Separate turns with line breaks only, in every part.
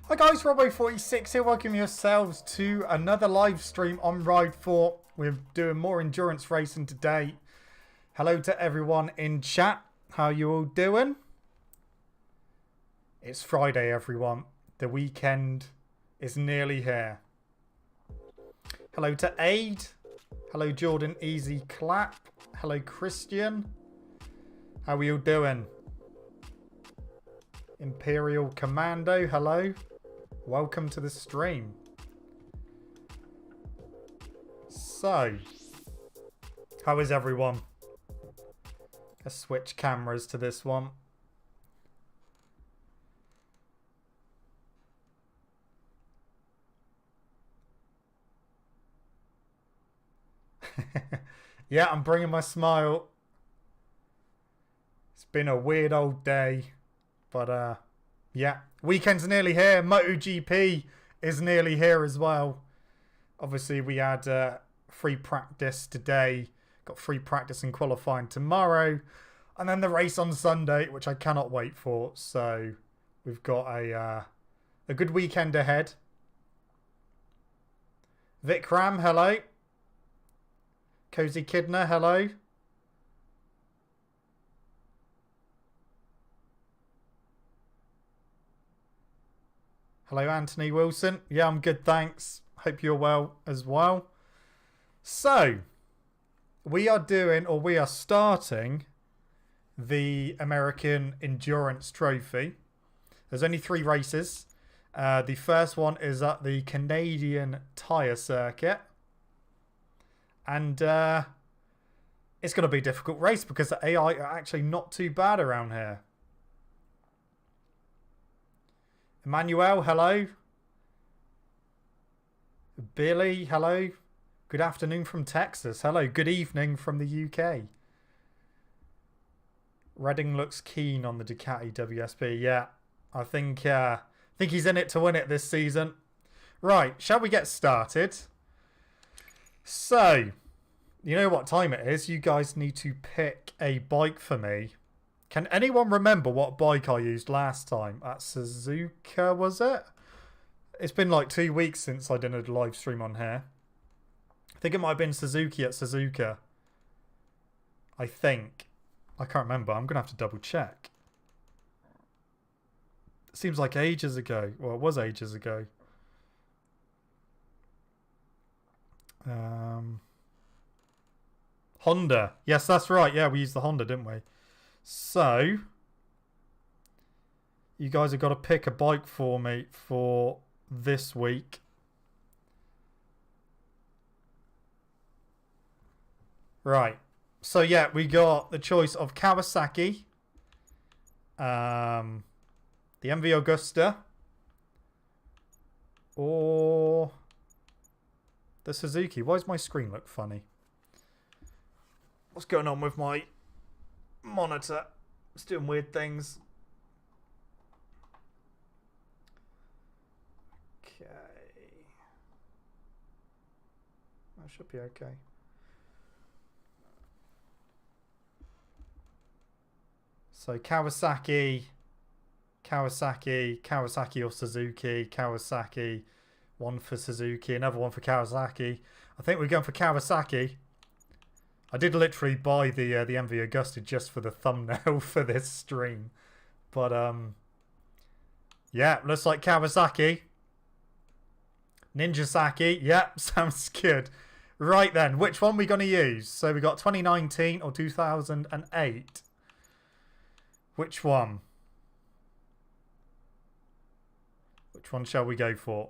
Hi guys, Robbo46 here. Welcome yourselves to another live stream on Ride 4. We're doing more endurance racing today. Hello to everyone in chat. How you all doing? It's Friday, everyone. The weekend is nearly here. Hello to Aid. Hello Jordan Easy Clap. Hello Christian. How are you all doing? Imperial Commando, hello. Welcome to the stream. So, how is everyone? Let's switch cameras to this one. Yeah, I'm bringing my smile. It's been a weird old day, but yeah, weekend's nearly here. MotoGP is nearly here as well. Obviously, we had free practice today. Got free practice and qualifying tomorrow. And then the race on Sunday, which I cannot wait for. So, we've got a good weekend ahead. Vikram, hello. Cozy Kidner, hello. Hello, Anthony Wilson. Yeah, I'm good, thanks. Hope you're well as well. So, we are starting the American Endurance Trophy. There's only 3 races. The first one is at the Canadian Tire Circuit. And it's going to be a difficult race because the AI are actually not too bad around here. Emmanuel, hello. Billy, hello. Good afternoon from Texas. Hello. Good evening from the UK. Redding looks keen on the Ducati WSP. Yeah, I think he's in it to win it this season. Right, shall we get started? So, you know what time it is. You guys need to pick a bike for me. Can anyone remember what bike I used last time? At Suzuka, was it? It's been like 2 weeks since I did a live stream on here. I think it might have been Suzuki at Suzuka. I think. I can't remember. I'm going to have to double check. It seems like ages ago. Well, it was ages ago. Honda. Yes, that's right. Yeah, we used the Honda, didn't we? So, you guys have got to pick a bike for me for this week. Right. So, yeah, we got the choice of Kawasaki, the MV Agusta, or the Suzuki. Why does my screen look funny? What's going on with my monitor? It's doing weird things. Okay. That should be okay. So Kawasaki, Kawasaki or Suzuki, Kawasaki, one for Suzuki, another one for Kawasaki. I think we're going for Kawasaki. I did literally buy the MV Agusta just for the thumbnail for this stream. But yeah, looks like Kawasaki. Ninjasaki, yeah, sounds good. Right then, which one are we going to use? So we got 2019 or 2008. Which one? Which one shall we go for?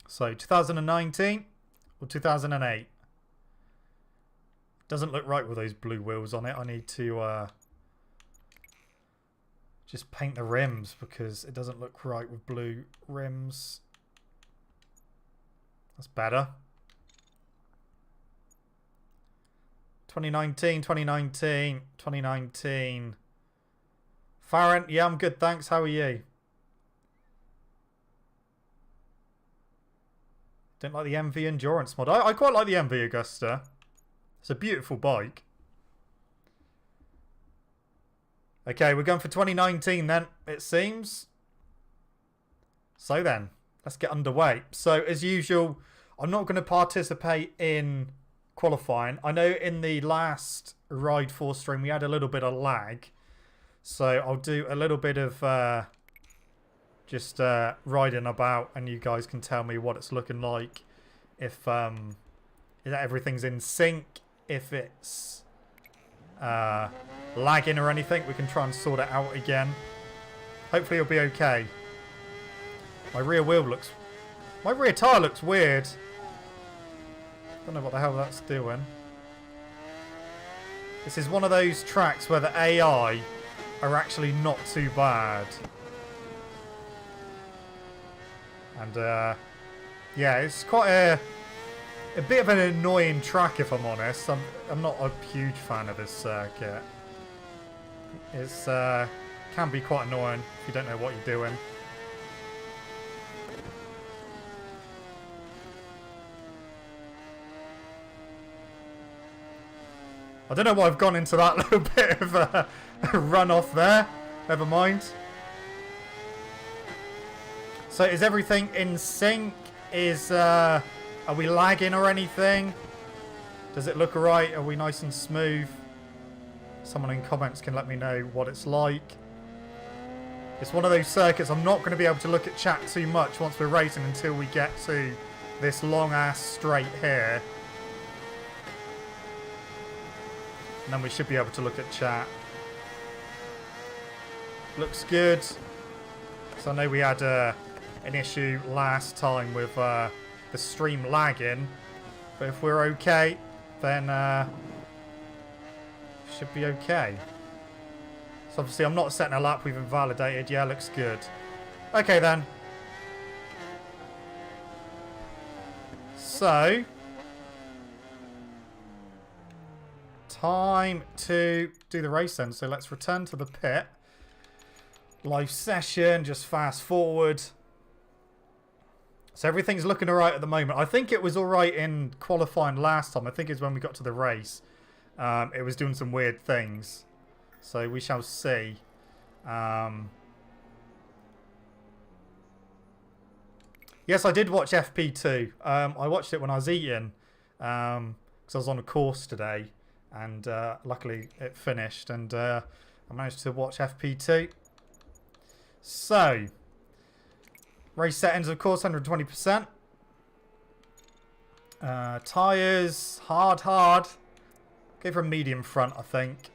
So 2019 or 2008? Doesn't look right with those blue wheels on it. I need to just paint the rims because it doesn't look right with blue rims. That's better. 2019, 2019, 2019. Farron, yeah, I'm good, thanks. How are you? Don't like the MV Endurance mod. I quite like the MV Agusta. It's a beautiful bike. Okay, we're going for 2019 then, it seems. So then, let's get underway. So, as usual, I'm not going to participate in qualifying. I know in the last Ride 4 stream we had a little bit of lag. So, I'll do a little bit of just riding about and you guys can tell me what it's looking like. If everything's in sync. If it's lagging or anything, we can try and sort it out again. Hopefully it'll be okay. My rear tyre looks weird. Don't know what the hell that's doing. This is one of those tracks where the AI are actually not too bad. And yeah, it's quite a bit of an annoying track, if I'm honest. I'm not a huge fan of this circuit. It's can be quite annoying if you don't know what you're doing. I don't know why I've gone into that little bit of a run off there. Never mind. So is everything in sync? Are we lagging or anything? Does it look alright? Are we nice and smooth? Someone in comments can let me know what it's like. It's one of those circuits I'm not going to be able to look at chat too much once we're racing until we get to this long ass straight here. And then we should be able to look at chat. Looks good. So I know we had an issue last time with the stream lagging, but if we're okay, then should be okay. So obviously I'm not setting a lap we've invalidated. Yeah, looks good. Okay then. So time to do the race then. So let's return to the pit. Live session, just fast forward. So everything's looking alright at the moment. I think it was alright in qualifying last time. I think it's when we got to the race. It was doing some weird things. So we shall see. Yes, I did watch FP2. I watched it when I was eating. Because I was on a course today. And luckily it finished. And I managed to watch FP2. So race settings, of course, 120%. Tyres, hard. Go for a medium front, I think.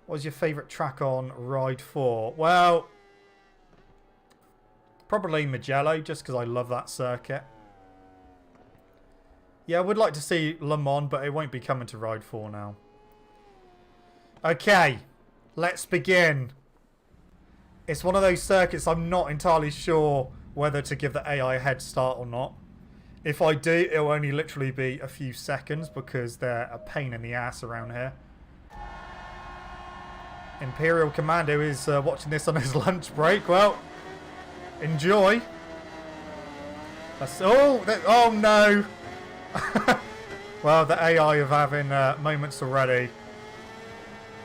What was your favourite track on Ride 4? Well, probably Mugello, just because I love that circuit. Yeah, I would like to see Le Mans, but it won't be coming to Ride 4 now. Okay, let's begin. It's one of those circuits I'm not entirely sure whether to give the AI a head start or not. If I do, it'll only literally be a few seconds because they're a pain in the ass around here. Imperial Commando is watching this on his lunch break. Well, enjoy. That's, oh no. Well, the AI of having moments already.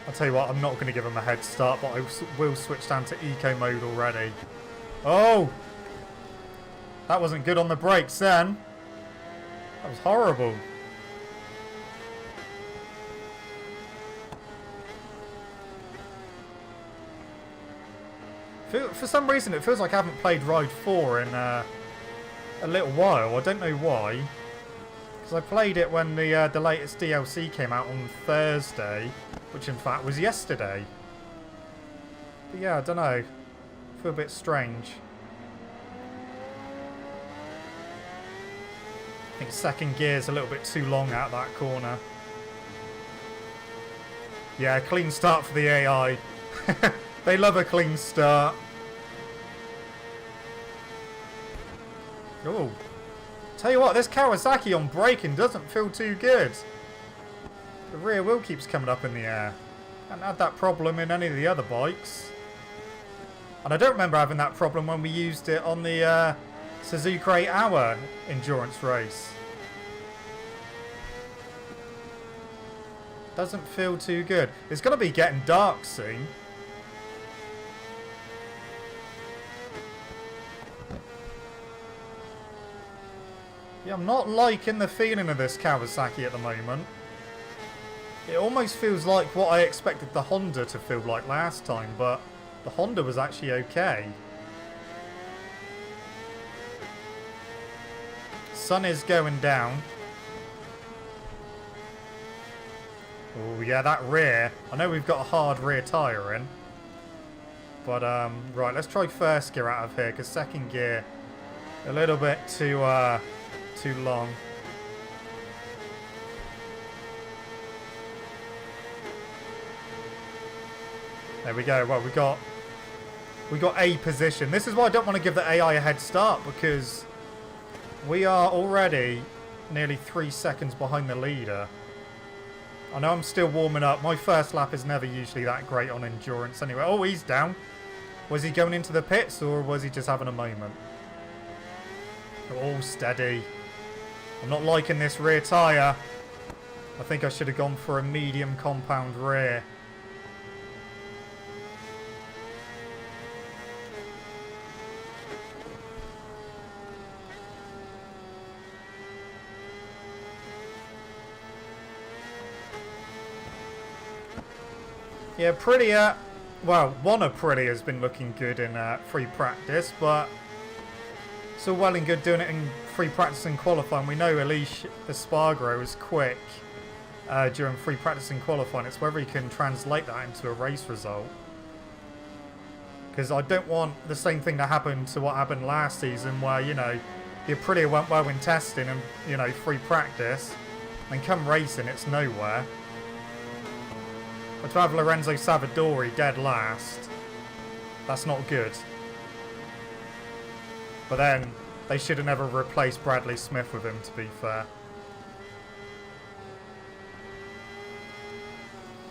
I'll tell you what, I'm not going to give him a head start, but I will switch down to eco mode already. Oh! That wasn't good on the brakes then. That was horrible. For some reason, it feels like I haven't played Ride 4 in a little while. I don't know why. Because I played it when the latest DLC came out on Thursday, which in fact was yesterday. But yeah, I don't know. I feel a bit strange. I think second gear's a little bit too long out that corner. Yeah, clean start for the AI. They love a clean start. Oh. Tell you what, this Kawasaki on braking doesn't feel too good. The rear wheel keeps coming up in the air. Haven't had that problem in any of the other bikes. And I don't remember having that problem when we used it on the Suzuka Hour endurance race. Doesn't feel too good. It's going to be getting dark soon. Yeah, I'm not liking the feeling of this Kawasaki at the moment. It almost feels like what I expected the Honda to feel like last time, but the Honda was actually okay. Sun is going down. Oh yeah, that rear. I know we've got a hard rear tyre in. But, right, let's try first gear out of here, because second gear, a little bit too long. There we go. Well, we got a position. This is why I don't want to give the AI a head start, because we are already nearly 3 seconds behind the leader. I know I'm still warming up. My first lap is never usually that great on endurance anyway. Oh, he's down. Was he going into the pits or was he just having a moment? Oh, steady. I'm not liking this rear tyre. I think I should have gone for a medium compound rear. Yeah, Aprilia, well, one Aprilia has been looking good in free practice, but it's all well and good doing it in free practice and qualifying. We know Aleix Espargaro is quick during free practice and qualifying. It's whether he can translate that into a race result. Because I don't want the same thing to happen to what happened last season where, you know, the Aprilia went well in testing and, you know, free practice, and come racing, it's nowhere. But to have Lorenzo Savadori dead last, that's not good. But then, they should have never replaced Bradley Smith with him, to be fair.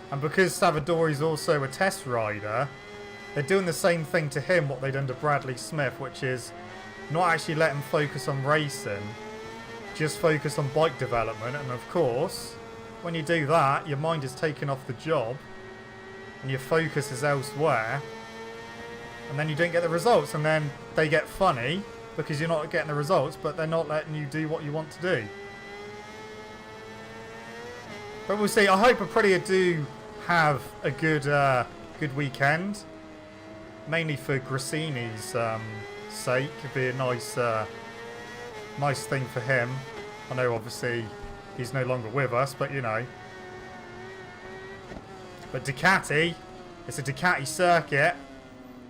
And because Savadori's also a test rider, they're doing the same thing to him what they've done to Bradley Smith, which is not actually let him focus on racing, just focus on bike development. And of course, when you do that, your mind is taken off the job and your focus is elsewhere, and then you don't get the results, and then they get funny because you're not getting the results, but they're not letting you do what you want to do. But we'll see. I hope Aprilia do have a good weekend, mainly for Grassini's sake. It'd be a nice thing for him. I know obviously he's no longer with us, but you know. But Ducati, it's a Ducati circuit,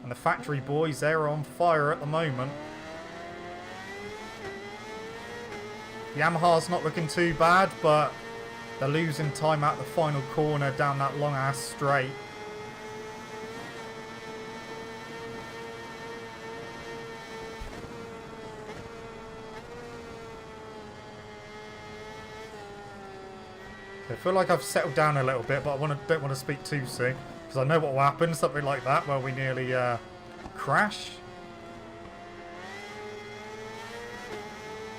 and the factory boys, they're on fire at the moment. Yamaha's not looking too bad, but they're losing time out the final corner down that long ass straight. I feel like I've settled down a little bit, but I don't want to speak too soon because I know what will happen. Something like that where we nearly crash.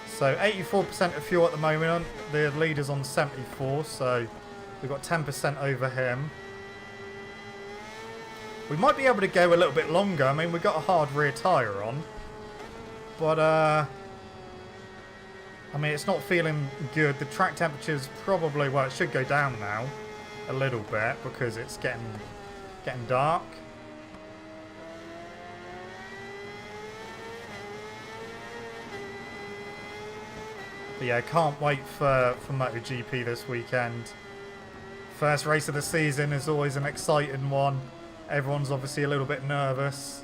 So 84% of fuel at the moment. The leader's on 74, so we've got 10% over him. We might be able to go a little bit longer. I mean, we've got a hard rear tyre on. But, I mean, it's not feeling good. The track temperature's probably, well, it should go down now a little bit because it's getting dark. But yeah, can't wait for MotoGP this weekend. First race of the season is always an exciting one. Everyone's obviously a little bit nervous.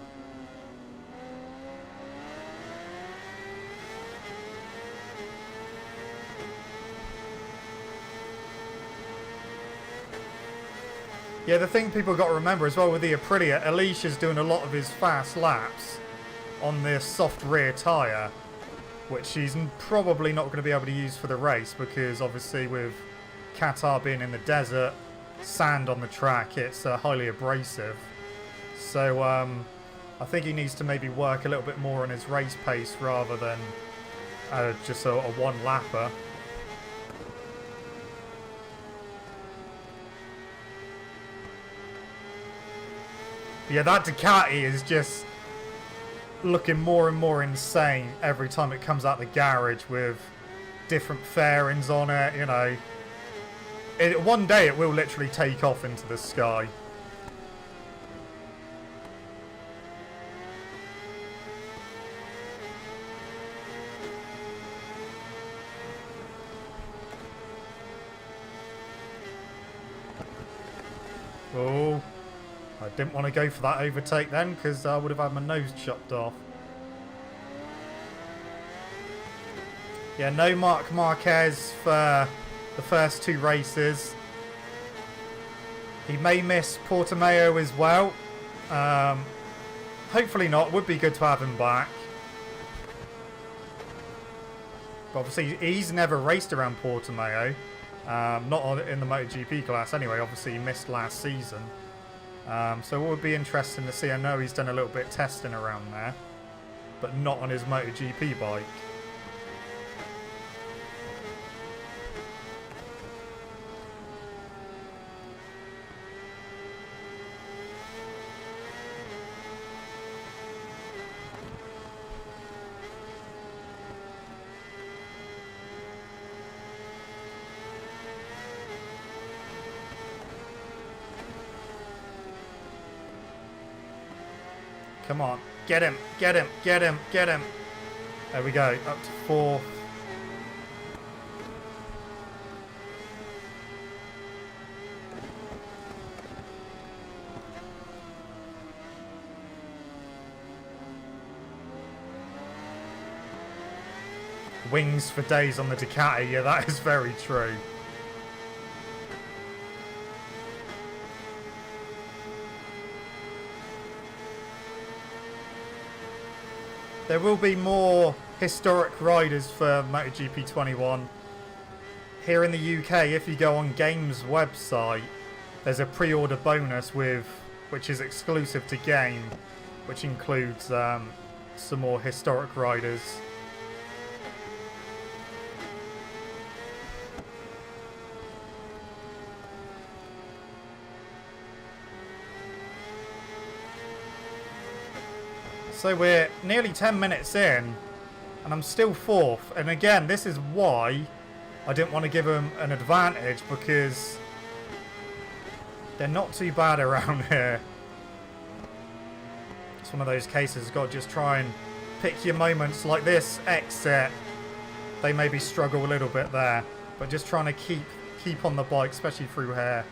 Yeah, the thing people got to remember as well with the Aprilia, Alicia's doing a lot of his fast laps on this soft rear tyre, which she's probably not going to be able to use for the race because obviously with Qatar being in the desert, sand on the track, it's highly abrasive. So I think he needs to maybe work a little bit more on his race pace rather than just a one-lapper. Yeah, that Ducati is just looking more and more insane every time it comes out the garage with different fairings on it, you know. One day it will literally take off into the sky. Oh, I didn't want to go for that overtake then because I would have had my nose chopped off. Yeah, no Marc Marquez for the first two races. He may miss Portimao as well. Hopefully not. Would be good to have him back. But obviously, he's never raced around Portimao. Not in the MotoGP class anyway. Obviously, he missed last season. So it would be interesting to see. I know he's done a little bit of testing around there, but not on his MotoGP bike. Come on, get him, get him, get him, get him. There we go, up to 4. Wings for days on the Ducati, yeah, that is very true. There will be more historic riders for MotoGP 21. Here in the UK, if you go on Game's website, there's a pre-order bonus which is exclusive to Game, which includes some more historic riders. So we're nearly 10 minutes in, and I'm still 4th. And again, this is why I didn't want to give them an advantage, because they're not too bad around here. It's one of those cases, you've got to just try and pick your moments like this exit. They maybe struggle a little bit there, but just trying to keep on the bike, especially through here.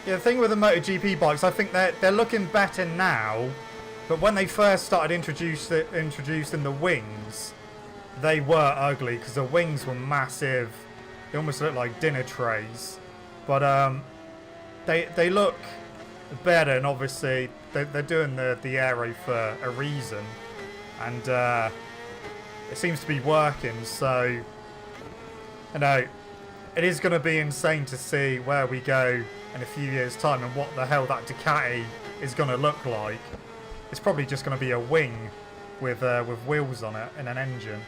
Yeah, the thing with the MotoGP bikes, I think they're looking better now, but when they first started introducing the wings, they were ugly because the wings were massive. They almost looked like dinner trays. But they look better, and obviously they're doing the aero for a reason. And it seems to be working, so you know, it is going to be insane to see where we go in a few years' time and what the hell that Ducati is going to look like. It's probably just going to be a wing with wheels on it and an engine.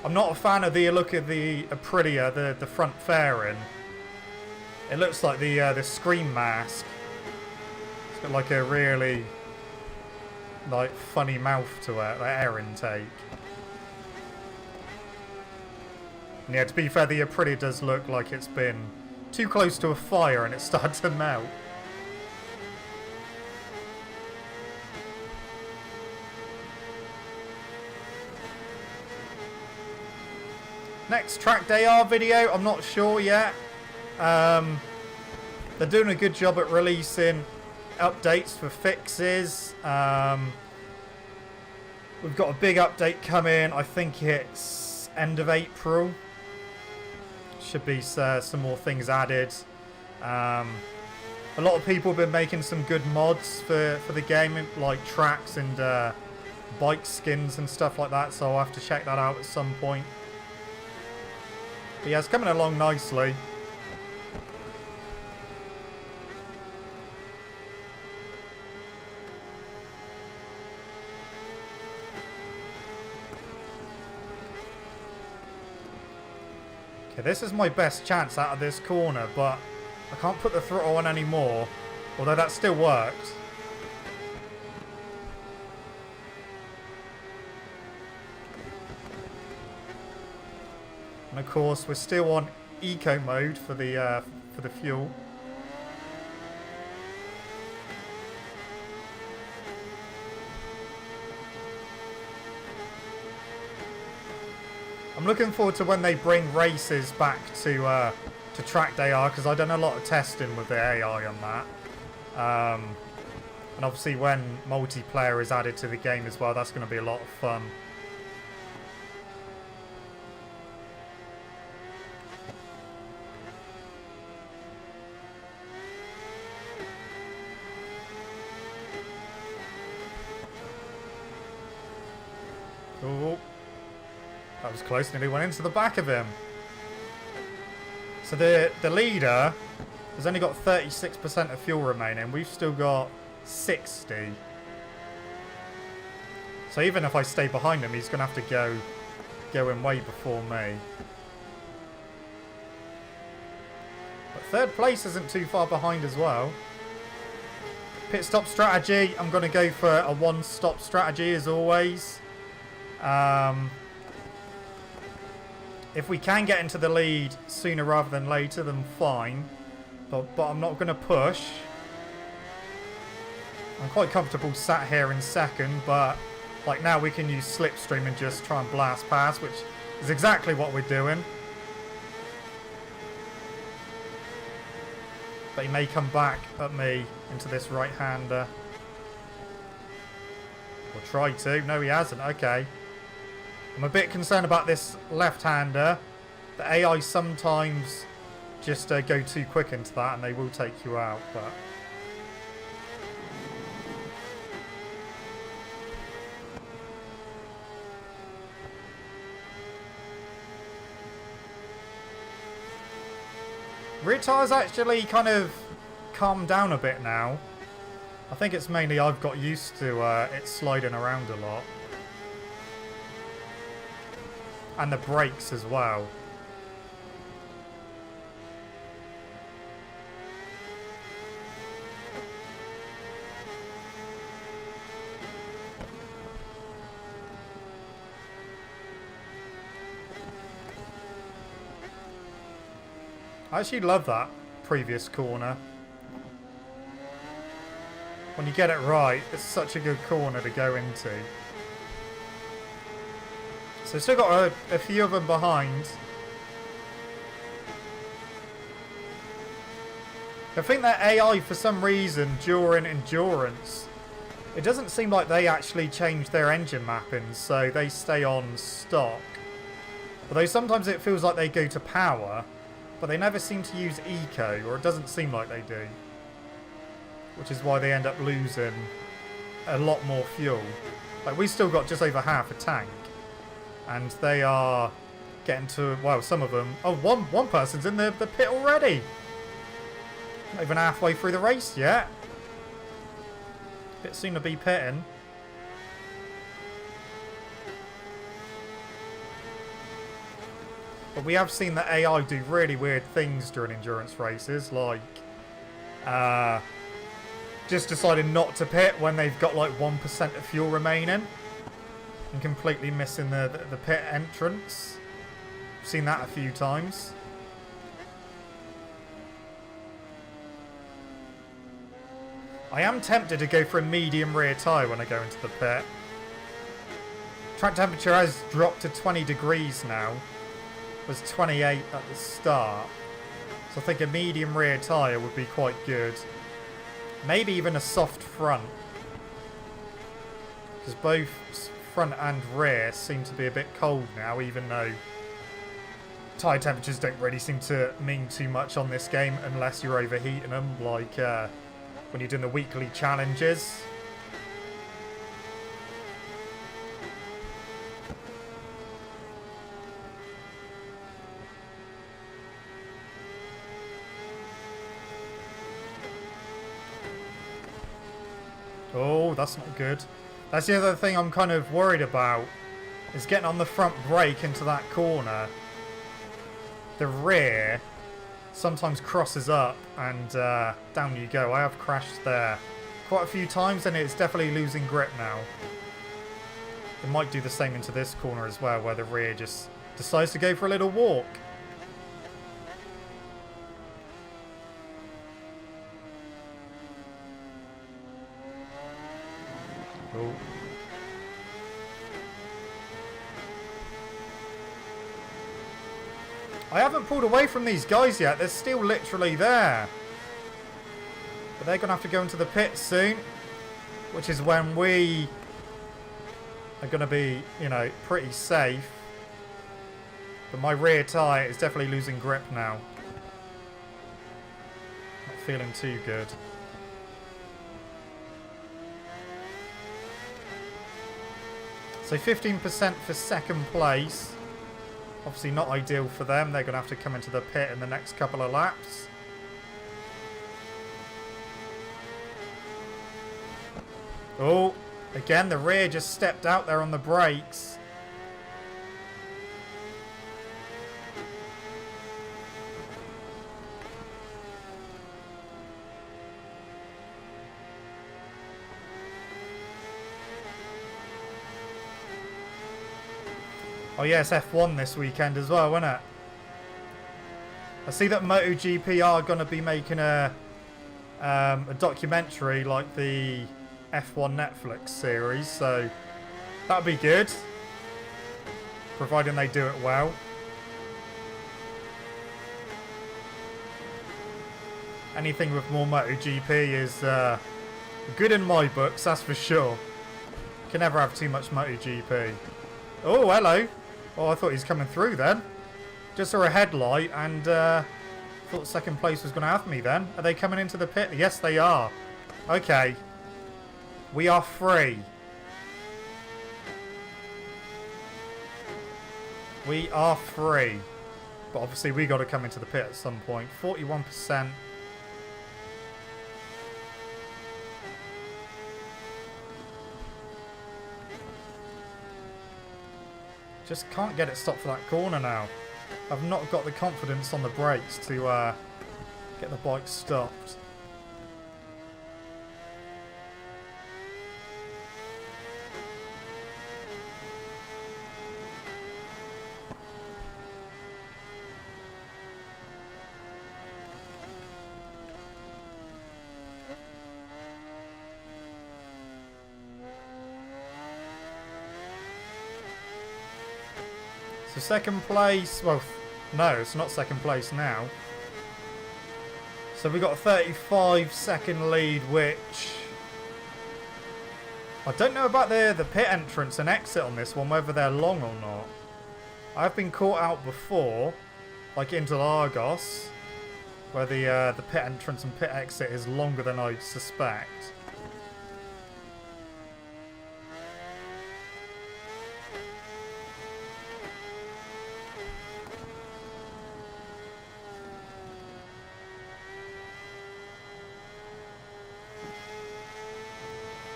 I'm not a fan of the look of the Aprilia, the front fairing. It looks like the screen mask. It's got like a really like funny mouth to it, like air intake. And yeah, to be fair, the Aprilia does look like it's been too close to a fire and it started to melt. Next Track Day R video, I'm not sure yet. They're doing a good job at releasing updates for fixes. We've got a big update coming. I think it's end of April. Should be some more things added. A lot of people have been making some good mods for the game, like tracks and bike skins and stuff like that. So I'll have to check that out at some point. But yeah, it's coming along nicely. Okay, this is my best chance out of this corner, but I can't put the throttle on anymore, although that still worked. And of course, we're still on eco mode for the fuel. I'm looking forward to when they bring races back to Track Day R, because I've done a lot of testing with the AI on that. And obviously when multiplayer is added to the game as well, that's going to be a lot of fun. Oh, that was close, nearly went into the back of him. So the leader has only got 36% of fuel remaining. We've still got 60. So even if I stay behind him, he's going to have to go in way before me. But third place isn't too far behind as well. Pit stop strategy. I'm going to go for a one-stop strategy as always. If we can get into the lead sooner rather than later, then fine. But I'm not going to push. I'm quite comfortable sat here in second, but like now we can use slipstream and just try and blast past, which is exactly what we're doing. But he may come back at me into this right-hander. Or try to. No, he hasn't. Okay. I'm a bit concerned about this left-hander. The AI sometimes just go too quick into that and they will take you out, but... Rear tyres actually kind of calmed down a bit now. I think it's mainly I've got used to it sliding around a lot. And the brakes as well. I actually love that previous corner. When you get it right, it's such a good corner to go into. So still got a few of them behind. I think that AI, for some reason, during endurance, It doesn't seem like they actually change their engine mappings, so they stay on stock. Although sometimes it feels like they go to power, but they never seem to use eco, or it doesn't seem like they do. Which is why they end up losing a lot more fuel. Like, we still got just over half a tank. And they are getting to, well, some of them. Oh, one person's in the pit already. Not even halfway through the race yet. Bit soon to be pitting. But we have seen the AI do really weird things during endurance races, like just deciding not to pit when they've got like 1% of fuel remaining and completely missing the pit entrance. I've seen that a few times. I am tempted to go for a medium rear tyre when I go into the pit. Track temperature has dropped to 20 degrees now. It was 28 at the start. So I think a medium rear tyre would be quite good. Maybe even a soft front. Because both front and rear seem to be a bit cold now, even though tyre temperatures don't really seem to mean too much on this game unless you're overheating them, like when you're doing the weekly challenges. Oh, that's not good. That's the other thing I'm kind of worried about, is getting on the front brake into that corner. The rear sometimes crosses up and down you go. I have crashed there quite a few times and it's definitely losing grip now. It might do the same into this corner as well, where the rear just decides to go for a little walk. Oh. I haven't pulled away from these guys yet. They're still literally there. But they're going to have to go into the pit soon. Which is when we are going to be, you know, pretty safe. But my rear tyre is definitely losing grip now. Not feeling too good. So 15% for second place. Obviously not ideal for them. They're going to have to come into the pit in the next couple of laps. Oh, again, the rear just stepped out there on the brakes. Oh yeah, it's F1 this weekend as well, isn't it? I see that MotoGP are going to be making a documentary like the F1 Netflix series, so that'll be good, providing they do it well. Anything with more MotoGP is good in my books, that's for sure. Can never have too much MotoGP. Oh, hello. Oh, I thought he was coming through then. Just saw a headlight and thought second place was going to have me then. Are they coming into the pit? Yes, they are. Okay. We are free. We are free. But obviously we got to come into the pit at some point. 41%. Just can't get it stopped for that corner now. I've not got the confidence on the brakes to get the bike stopped. So second place, well, no, it's not second place now. So we got a 35-second lead, which I don't know about the pit entrance and exit on this one, whether they're long or not. I've been caught out before, like into Argos, where the pit entrance and pit exit is longer than I'd suspect.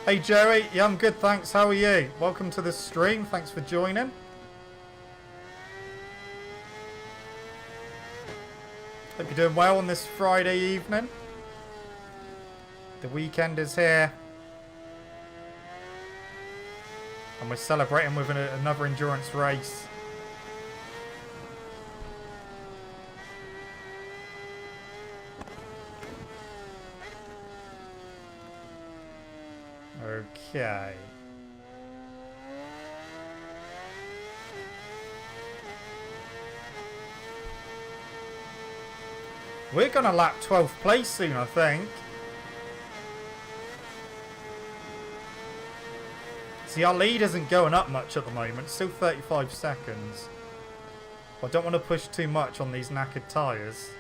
Hey Joey, yeah, I'm good, thanks. How are you? Welcome to the stream. Thanks for joining. Hope you're doing well on this Friday evening. The weekend is here. And we're celebrating with another endurance race. Okay. We're gonna lap 12th place soon, I think. See, our lead isn't going up much at the moment. Still 35 seconds. I don't want to push too much on these knackered tyres.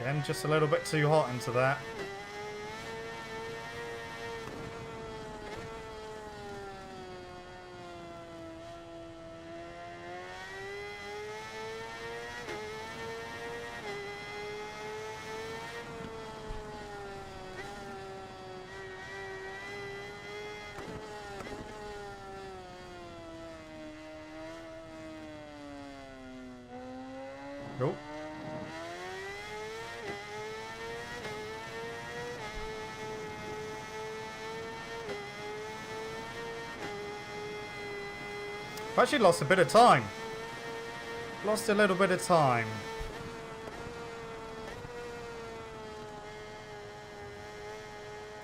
Again, just a little bit too hot into that. Nope. I've actually lost a bit of time. Lost a little bit of time.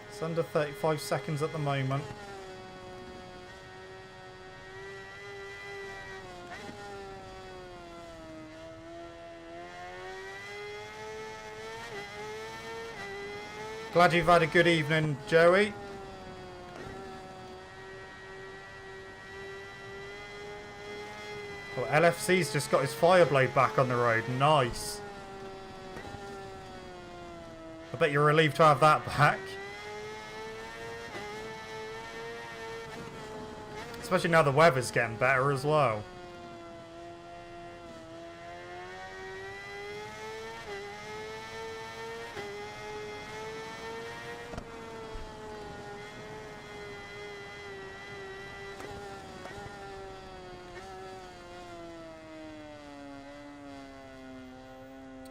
It's under 35 seconds at the moment. Glad you've had a good evening, Joey. Oh, LFC's just got his Fireblade back on the road. Nice. I bet you're relieved to have that back. Especially now the weather's getting better as well.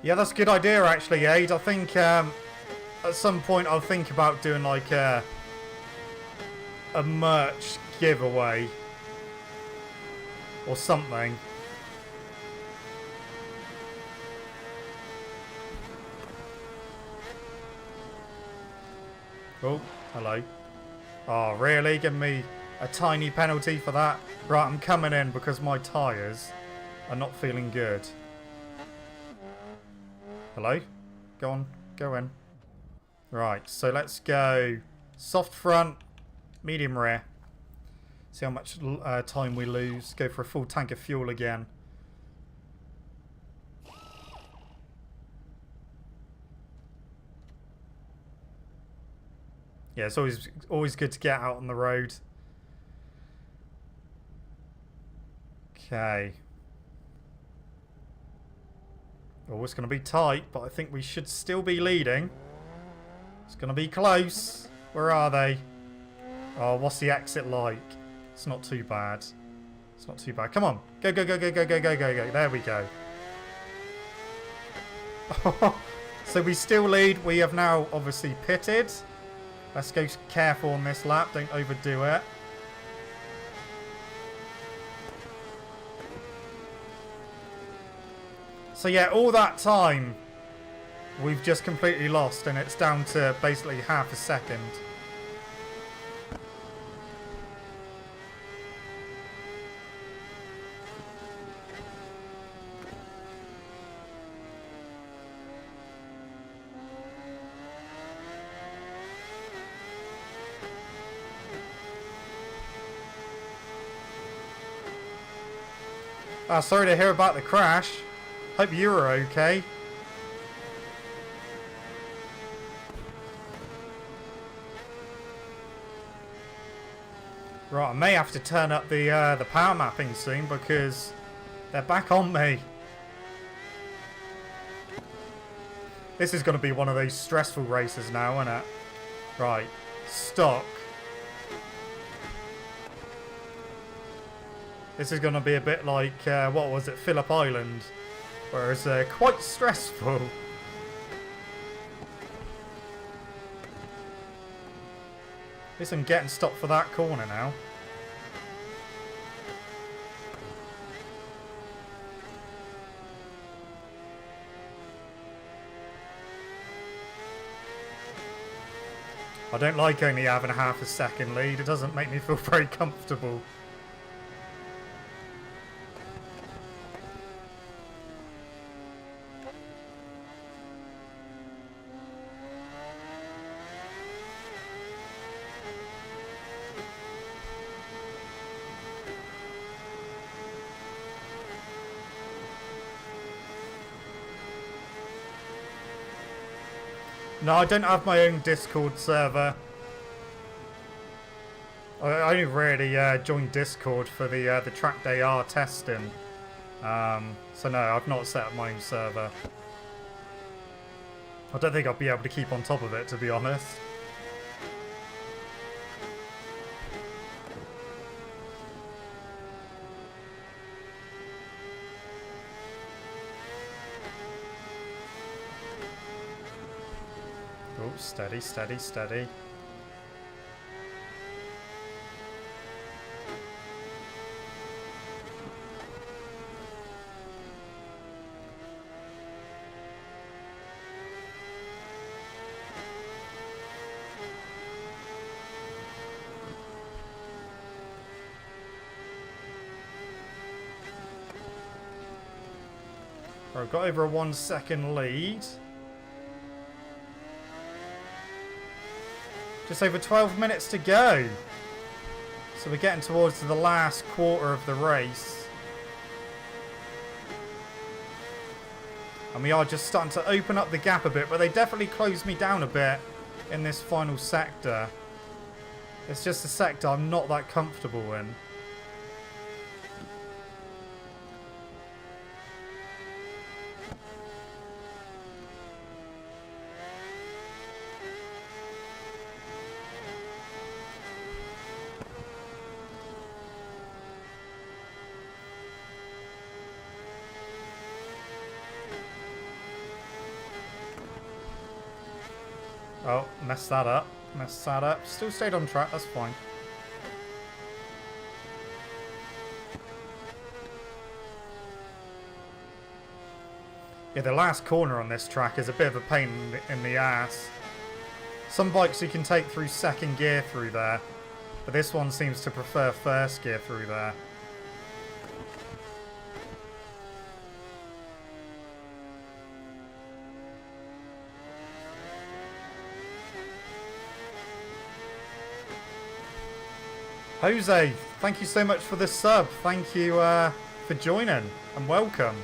Yeah, that's a good idea actually, Aid. I think at some point I'll think about doing like a merch giveaway or something. Oh, hello. Oh, really? Give me a tiny penalty for that? Right, I'm coming in because my tyres are not feeling good. Hello? Go on, go in. Right, so let's go soft front, medium rear. See how much time we lose. Go for a full tank of fuel again. Yeah, it's always good to get out on the road. Okay. Oh, it's going to be tight, but I think we should still be leading. It's going to be close. Where are they? Oh, what's the exit like? It's not too bad. It's not too bad. Come on. Go, go, go, go, go, go, go, go, go. There we go. So we still lead. We have now obviously pitted. Let's go careful on this lap. Don't overdo it. So yeah, all that time we've just completely lost, and it's down to basically half a second. Sorry to hear about the crash. Hope you were okay. Right, I may have to turn up the power mapping soon because they're back on me. This is going to be one of those stressful races now, isn't it? Right, stock. This is going to be a bit like, what was it, Phillip Island, where it's quite stressful. At least I'm getting stopped for that corner now. I don't like only having half a second lead. It doesn't make me feel very comfortable. No, I don't have my own Discord server. I only really joined Discord for the track day R testing. So no, I've not set up my own server. I don't think I'll be able to keep on top of it, to be honest. Oh, steady, steady, steady. I've got over a 1 second lead. Just over 12 minutes to go. So we're getting towards the last quarter of the race. And we are just starting to open up the gap a bit, but they definitely closed me down a bit in this final sector. It's just a sector I'm not that comfortable in. Oh, messed that up. Messed that up. Still stayed on track, that's fine. Yeah, the last corner on this track is a bit of a pain in the ass. Some bikes you can take through second gear through there, but this one seems to prefer first gear through there. Jose, thank you so much for the sub. Thank you for joining and welcome.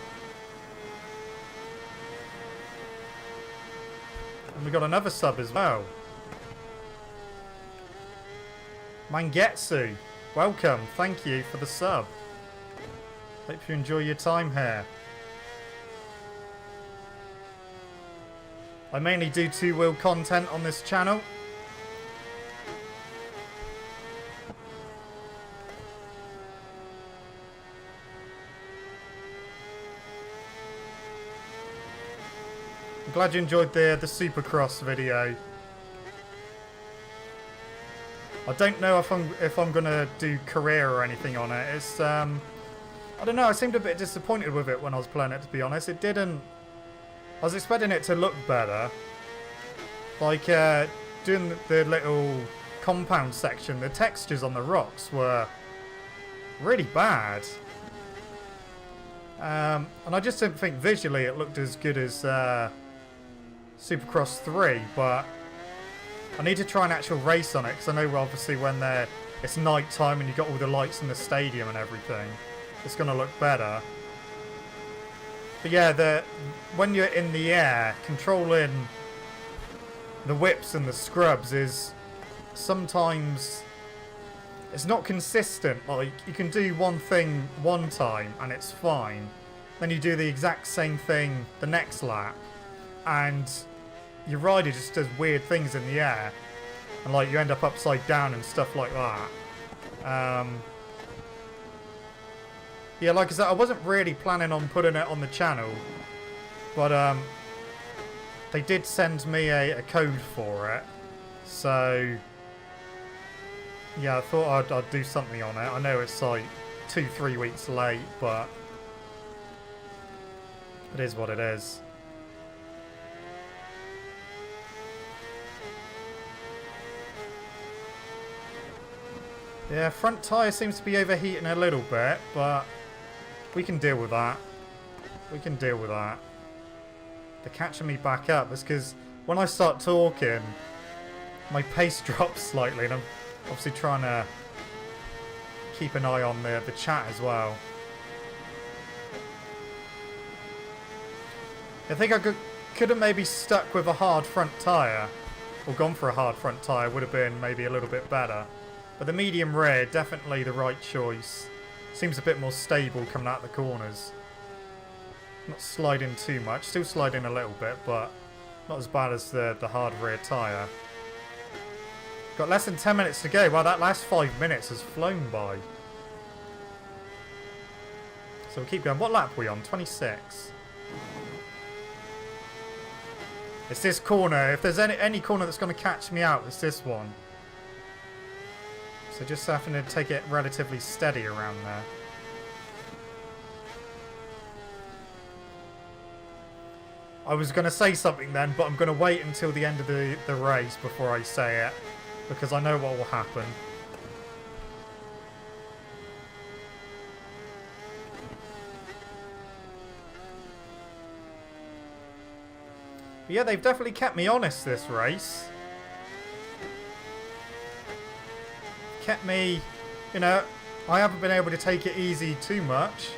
And we got another sub as well. Mangetsu, welcome. Thank you for the sub. Hope you enjoy your time here. I mainly do two-wheel content on this channel. I'm glad you enjoyed the Supercross video. I don't know if I'm gonna do career or anything on it. I don't know, I seemed a bit disappointed with it when I was playing it, to be honest. It didn't... I was expecting it to look better. Like, doing the little compound section, the textures on the rocks were really bad. And I just didn't think visually it looked as good as Supercross 3, but I need to try an actual race on it, because I know obviously when it's night time and you've got all the lights in the stadium and everything, it's going to look better. But yeah, when you're in the air, controlling the whips and the scrubs is sometimes... it's not consistent. Like, you can do one thing one time and it's fine. Then you do the exact same thing the next lap. And your rider just does weird things in the air. And like, you end up upside down and stuff like that. Yeah, like I said, I wasn't really planning on putting it on the channel. But they did send me a code for it. So... yeah, I thought I'd do something on it. I know it's like 2-3 weeks late, but it is what it is. Yeah, front tyre seems to be overheating a little bit, but we can deal with that. We can deal with that. They're catching me back up. It's because when I start talking, my pace drops slightly, and I'm obviously trying to keep an eye on the chat as well. I think I could have maybe stuck with a hard front tyre, or gone for a hard front tyre, would have been maybe a little bit better. But the medium rear, definitely the right choice. Seems a bit more stable coming out the corners. Not sliding too much, still sliding a little bit, but not as bad as the hard rear tyre. Got less than 10 minutes to go. Wow, that last 5 minutes has flown by. So we'll keep going. What lap are we on? 26. It's this corner. If there's any corner that's going to catch me out, it's this one. So just having to take it relatively steady around there. I was going to say something then, but I'm going to wait until the end of the race before I say it. Because I know what will happen. But yeah, they've definitely kept me honest this race. Kept me, you know, I haven't been able to take it easy too much.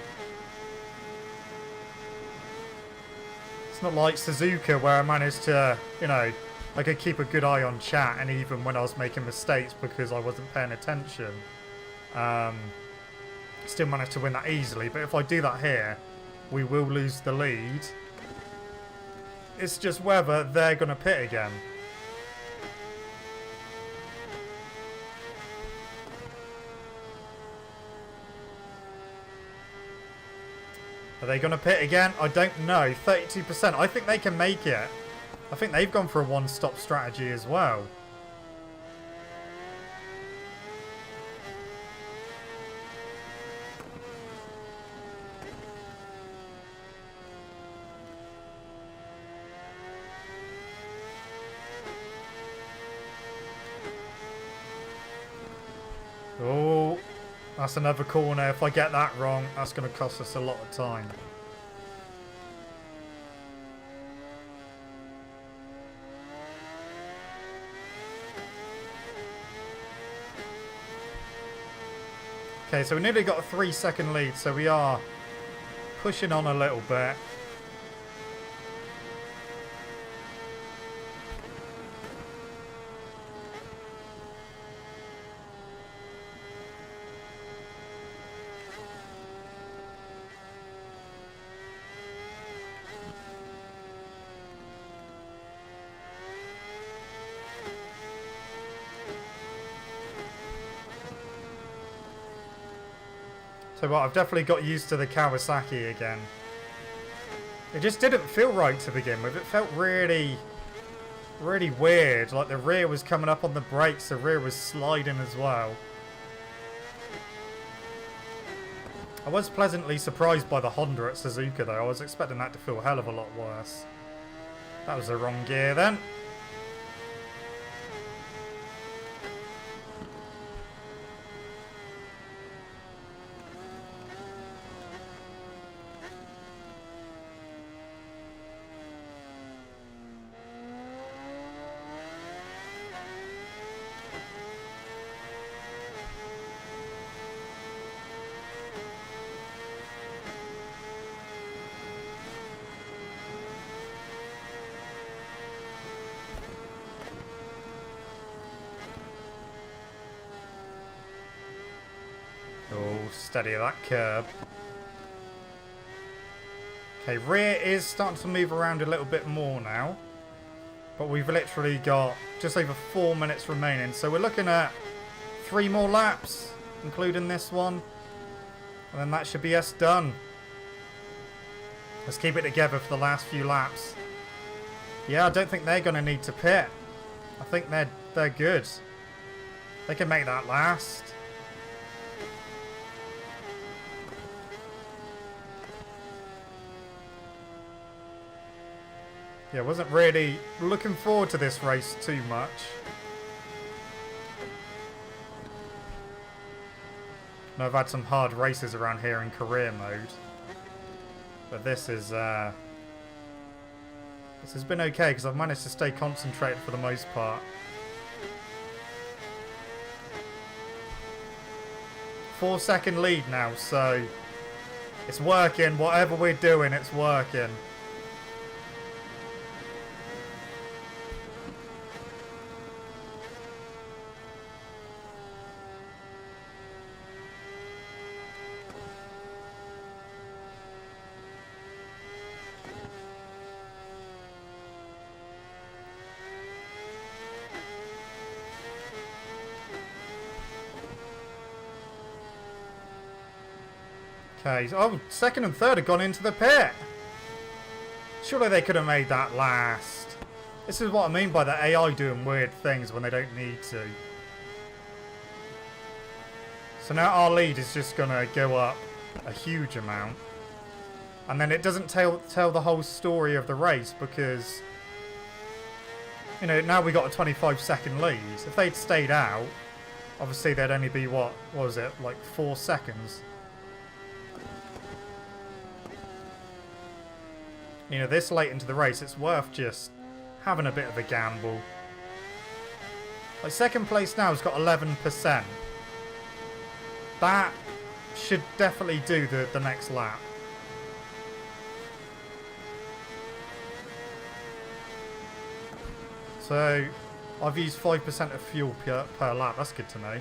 It's not like Suzuka where I managed to, you know, I could keep a good eye on chat, and even when I was making mistakes because I wasn't paying attention, still managed to win that easily. But if I do that here, we will lose the lead. It's just whether they're going to pit again. Are they going to pit again? I don't know. 32%. I think they can make it. I think they've gone for a one-stop strategy as well. Oh, that's another corner. If I get that wrong, that's going to cost us a lot of time. Okay, so we nearly got a 3-second lead, so we are pushing on a little bit. So what, I've definitely got used to the Kawasaki again. It just didn't feel right to begin with. It felt really, really weird. Like the rear was coming up on the brakes, the rear was sliding as well. I was pleasantly surprised by the Honda at Suzuka though. I was expecting that to feel a hell of a lot worse. That was the wrong gear then. Oh, steady that curb. Okay, rear is starting to move around a little bit more now. But we've literally got just over 4 minutes remaining. So we're looking at 3 more laps, including this one. And then that should be us done. Let's keep it together for the last few laps. Yeah, I don't think they're going to need to pit. I think they're good. They can make that last. Yeah, wasn't really looking forward to this race too much. No, I've had some hard races around here in career mode. But this has been okay because I've managed to stay concentrated for the most part. 4-second lead now, so it's working. Whatever we're doing, it's working. Okay, oh, second and third have gone into the pit. Surely they could have made that last. This is what I mean by the AI doing weird things when they don't need to. So now our lead is just going to go up a huge amount. And then it doesn't tell the whole story of the race because, you know, now we got a 25-second lead. If they'd stayed out, obviously there'd only be, what was it, like 4 seconds. You know, this late into the race, it's worth just having a bit of a gamble. Like, second place now has got 11%. That should definitely do the next lap. So, I've used 5% of fuel per lap. That's good to know.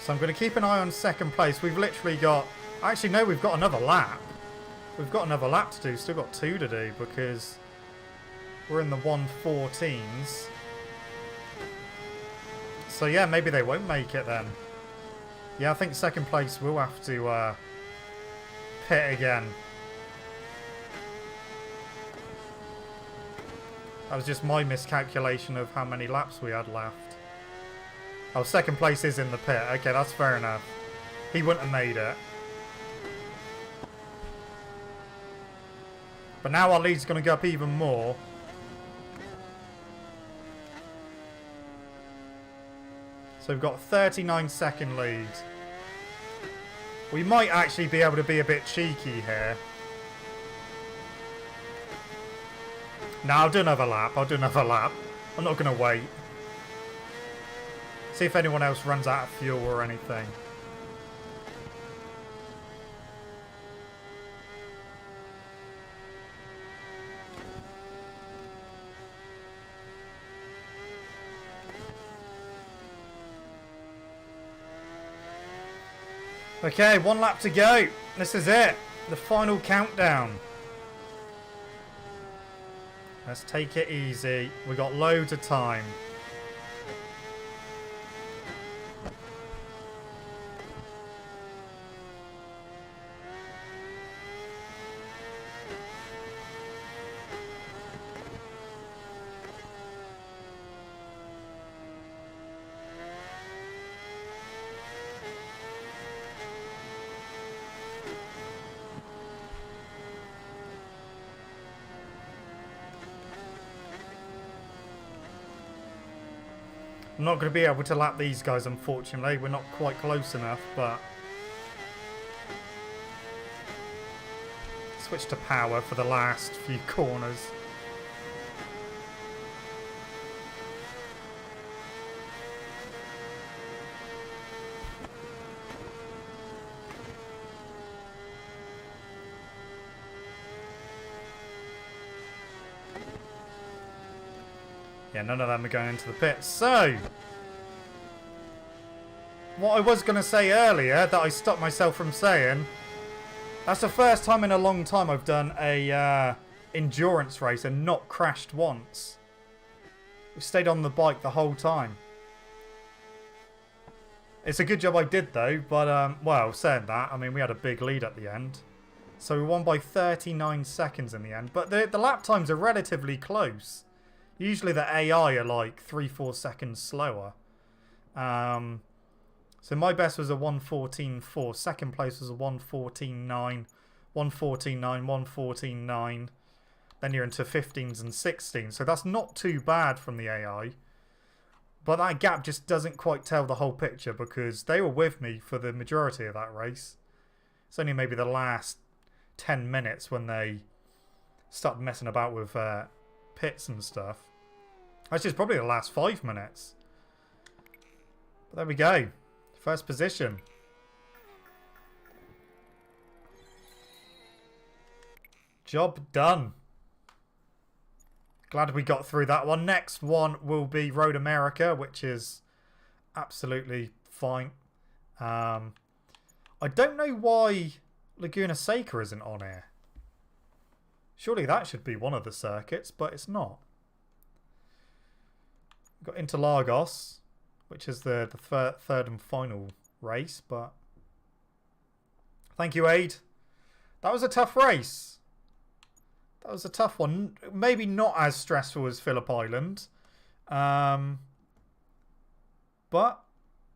So I'm going to keep an eye on second place. We've literally got... Actually, no, we've got another lap. We've got another lap to do. Still got 2 to do because we're in the 1:14s. So yeah, maybe they won't make it then. Yeah, I think second place will have to pit again. That was just my miscalculation of how many laps we had left. Oh, second place is in the pit. Okay, that's fair enough. He wouldn't have made it. But now our lead's going to go up even more. So we've got 39-second lead. We might actually be able to be a bit cheeky here. No, I'll do another lap. I'll do another lap. I'm not going to wait. See if anyone else runs out of fuel or anything. Okay, 1 lap to go. This is it. The final countdown. Let's take it easy. We got loads of time. I'm not going to be able to lap these guys, unfortunately. We're not quite close enough, but... Switch to power for the last few corners. Yeah, none of them are going into the pit. So, what I was going to say earlier that I stopped myself from saying, that's the first time in a long time I've done a endurance race and not crashed once. We stayed on the bike the whole time. It's a good job I did though, but well, saying that, I mean, we had a big lead at the end. So we won by 39 seconds in the end, but the lap times are relatively close. Usually the AI are like 3-4 seconds slower. So my best was a 1:14.4. Second place was a 1:14.9. 1:14.9, 1:14.9. Then you're into 15s and 16s. So that's not too bad from the AI. But that gap just doesn't quite tell the whole picture because they were with me for the majority of that race. It's only maybe the last 10 minutes when they started messing about with pits and stuff. Actually, it's probably the last 5 minutes. But there we go. First position. Job done. Glad we got through that one. Next one will be Road America, which is absolutely fine. I don't know why Laguna Seca isn't on here. Surely that should be one of the circuits, but it's not. We've got Interlagos, which is the third and final race, but thank you, Aid. That was a tough race. That was a tough one. Maybe not as stressful as Phillip Island, but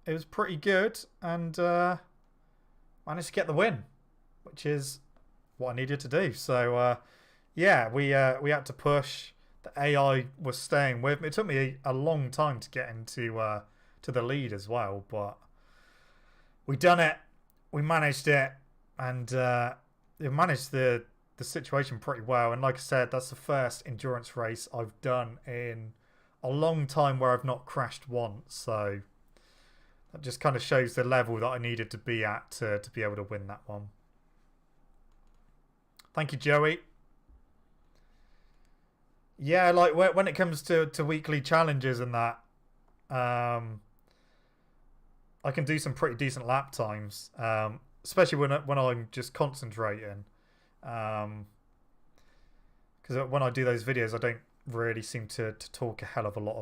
it was pretty good, and managed to get the win, which is what I needed to do. So yeah, we had to push. The AI was staying with me. It took me a long time to get into to the lead as well, but we done it. We managed it, and we managed the situation pretty well. And like I said, that's the first endurance race I've done in a long time where I've not crashed once. So that just kind of shows the level that I needed to be at to be able to win that one. Thank you, Joey. Yeah, like when it comes to weekly challenges and that, I can do some pretty decent lap times, especially when I'm just concentrating. Because when I do those videos, I don't really seem to talk a hell of a lot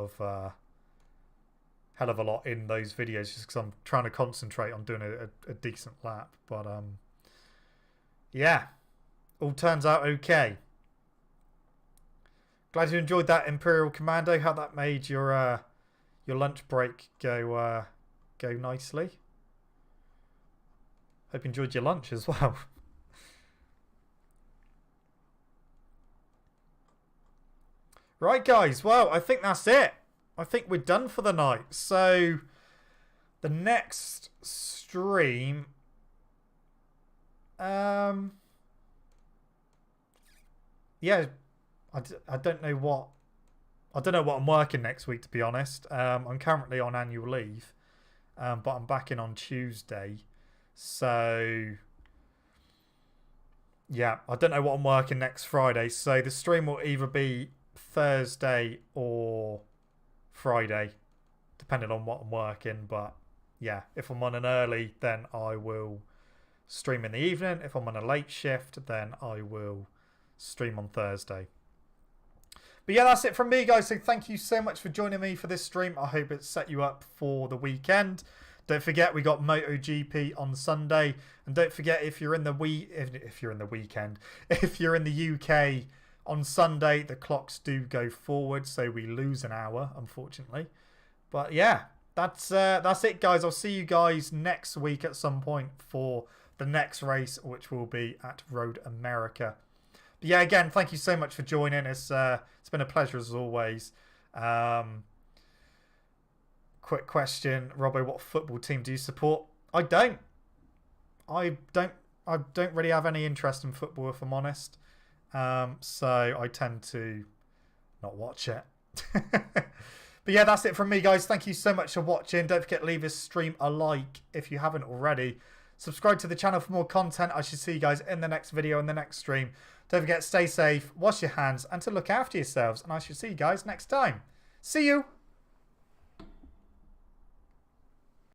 in those videos, just because I'm trying to concentrate on doing a decent lap. But yeah, all turns out okay. Glad you enjoyed that, Imperial Commando. How that made your lunch break go nicely. Hope you enjoyed your lunch as well. Right, guys. Well, I think that's it. I think we're done for the night. So the next stream, yeah, I don't know what I'm working next week, to be honest. I'm currently on annual leave, but I'm back in on Tuesday. So yeah, I don't know what I'm working next Friday. So the stream will either be Thursday or Friday, depending on what I'm working. But yeah, if I'm on an early, then I will stream in the evening. If I'm on a late shift, then I will stream on Thursday. But yeah, that's it from me, guys. So thank you so much for joining me for this stream. I hope it set you up for the weekend. Don't forget, we got MotoGP on Sunday, and don't forget, if you're in the UK on Sunday, the clocks do go forward, so we lose an hour, unfortunately. But yeah, that's it, guys. I'll see you guys next week at some point for the next race, which will be at Road America. But yeah, again, thank you so much for joining. It's been a pleasure as always. quick question, Robbo, what football team do you support? I don't really have any interest in football, if I'm honest. So I tend to not watch it. But yeah, that's it from me, guys. Thank you so much for watching. Don't forget to leave this stream a like if you haven't already. Subscribe to the channel for more content. I should see you guys in the next video, in the next stream. Don't forget, stay safe, wash your hands, and to look after yourselves. And I shall see you guys next time. See you!